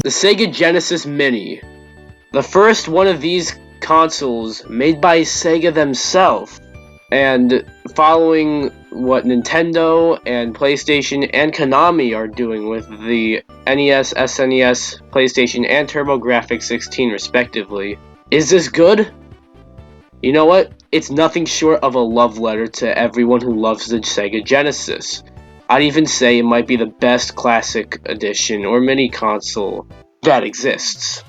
The Sega Genesis Mini. The first one of these consoles made by Sega themselves. And following what Nintendo and PlayStation and Konami are doing with the NES, SNES, PlayStation, and TurboGrafx-16 respectively. Is this good? You know what? It's nothing short of a love letter to everyone who loves the Sega Genesis. I'd even say it might be the best classic edition or mini console that exists.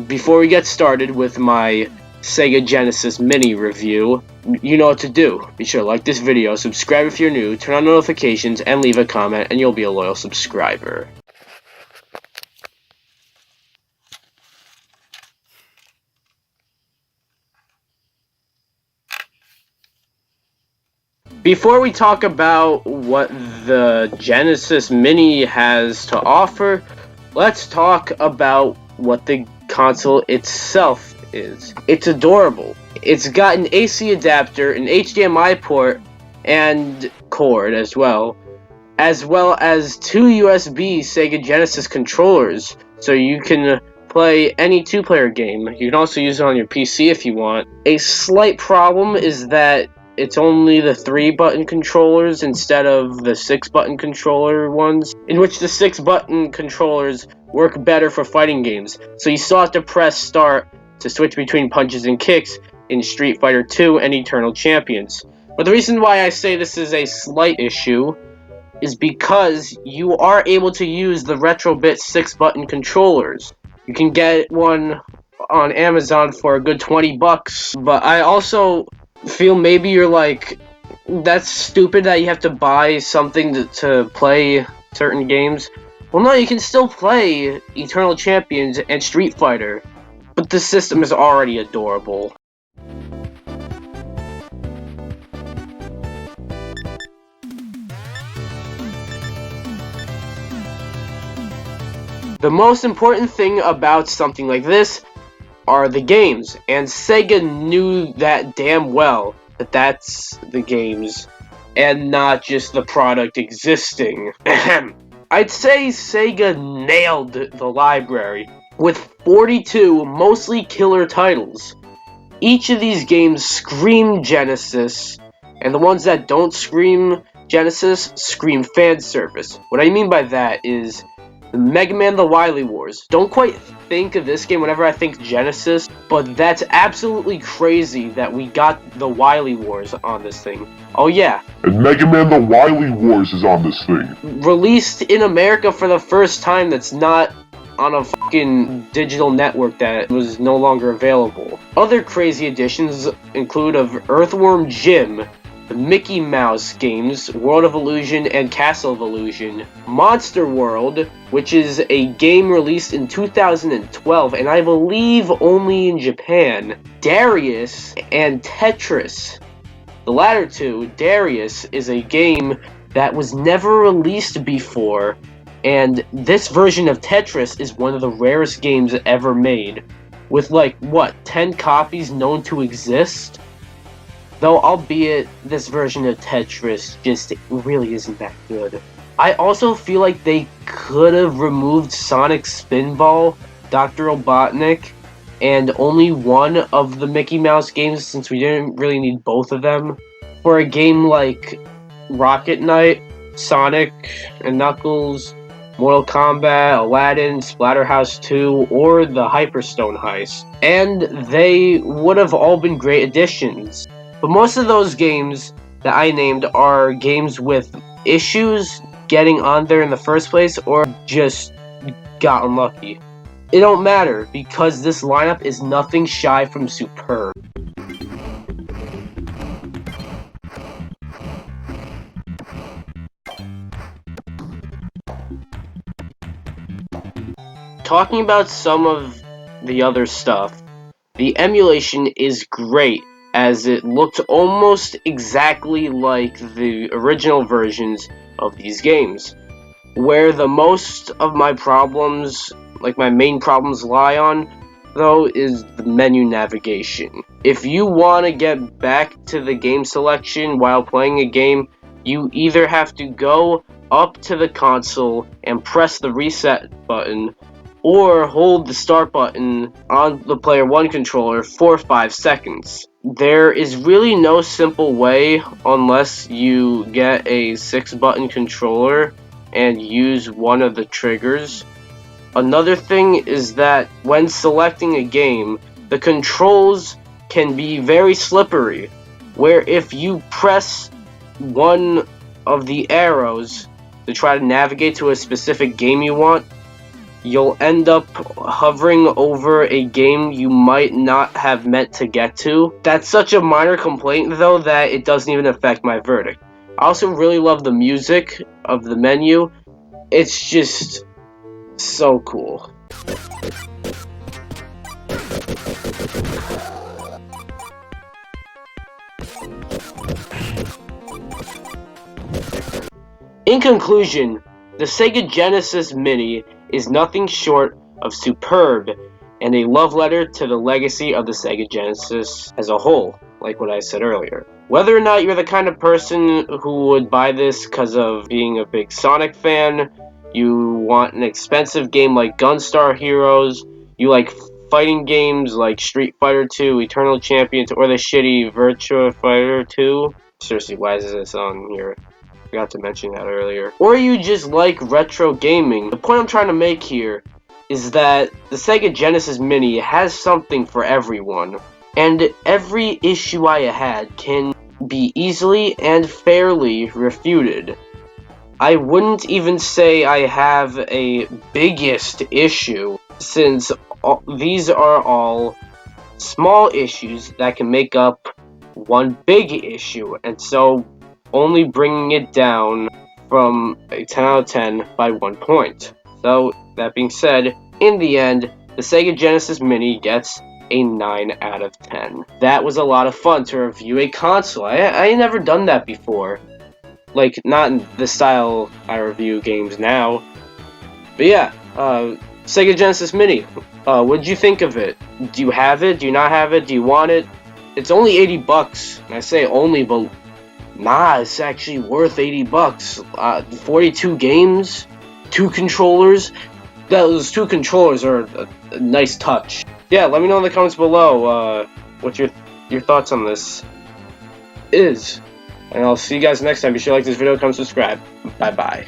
Before we get started with my Sega Genesis Mini review, you know what to do. Be sure to like this video, subscribe if you're new, turn on notifications, and leave a comment, and you'll be a loyal subscriber. Before we talk about what the Genesis Mini has to offer, let's talk about what the console itself is. It's adorable. It's got an AC adapter, an HDMI port, and cord as well as two USB Sega Genesis controllers, so you can play any two-player game. You can also use it on your PC if you want. A slight problem is that it's only the 3-button controllers instead of the 6-button controller ones, in which the 6-button controllers work better for fighting games. So you still have to press start to switch between punches and kicks in Street Fighter 2 and Eternal Champions. But the reason why I say this is a slight issue is because you are able to use the Retrobit 6-button controllers. You can get one on Amazon for a good $20, but I also feel maybe you're like, that's stupid that you have to buy something to play certain games. Well, no, you can still play Eternal Champions and Street Fighter, but the system is already adorable. The most important thing about something like this are the games, and Sega knew that damn well, that that's the games and not just the product existing. I'd say Sega nailed the library with 42 mostly killer titles. Each of these games scream Genesis, and the ones that don't scream Genesis scream fan service. What I mean by that is Mega Man The Wily Wars. Don't quite think of this game whenever I think Genesis, but that's absolutely crazy that we got The Wily Wars on this thing. Oh yeah. And Mega Man The Wily Wars is on this thing. Released in America for the first time that's not on a fucking digital network that was no longer available. Other crazy additions include of Earthworm Jim, the Mickey Mouse games, World of Illusion and Castle of Illusion, Monster World, which is a game released in 2012, and I believe only in Japan, Darius, and Tetris. The latter two, Darius, is a game that was never released before, and this version of Tetris is one of the rarest games ever made, with 10 copies known to exist? Though, albeit, this version of Tetris just really isn't that good. I also feel like they could have removed Sonic Spinball, Dr. Robotnik, and only one of the Mickey Mouse games, since we didn't really need both of them, for a game like Rocket Knight, Sonic and Knuckles, Mortal Kombat, Aladdin, Splatterhouse 2, or the Hyperstone Heist. And they would have all been great additions. But most of those games that I named are games with issues getting on there in the first place, or just got unlucky. It don't matter, because this lineup is nothing shy from superb. Talking about some of the other stuff, the emulation is great, as it looked almost exactly like the original versions of these games. Where the most of my problems, my main problems lie on, though, is the menu navigation. If you want to get back to the game selection while playing a game, you either have to go up to the console and press the reset button, or hold the start button on the player 1 controller for 5 seconds. There is really no simple way unless you get a 6-button controller and use one of the triggers. Another thing is that when selecting a game, the controls can be very slippery, where if you press one of the arrows to try to navigate to a specific game you want, you'll end up hovering over a game you might not have meant to get to. That's such a minor complaint, though, that it doesn't even affect my verdict. I also really love the music of the menu. It's just so cool. In conclusion, the Sega Genesis Mini is nothing short of superb and a love letter to the legacy of the Sega Genesis as a whole, like what I said earlier. Whether or not you're the kind of person who would buy this because of being a big Sonic fan, you want an expensive game like Gunstar Heroes, you like fighting games like Street Fighter 2, Eternal Champions, or the shitty Virtua Fighter 2. Seriously, why is this on here? Forgot to mention that earlier. Or you just like retro gaming. The point I'm trying to make here is that the Sega Genesis Mini has something for everyone. And every issue I had can be easily and fairly refuted. I wouldn't even say I have a biggest issue, since these are all small issues that can make up one big issue, and so only bringing it down from a 10 out of 10 by 1 point. So, that being said, in the end, the Sega Genesis Mini gets a 9 out of 10. That was a lot of fun to review a console. I ain't never done that before. Like, not in the style I review games now. But yeah, Sega Genesis Mini. What did you think of it? Do you have it? Do you not have it? Do you want it? It's only 80 bucks. And I say only, but nah, it's actually worth 80 bucks. 42 games, 2 controllers. Those 2 controllers are a nice touch. Yeah, let me know in the comments below what your thoughts on this is. And I'll see you guys next time. Be sure to like this video, comment, subscribe. Bye-bye.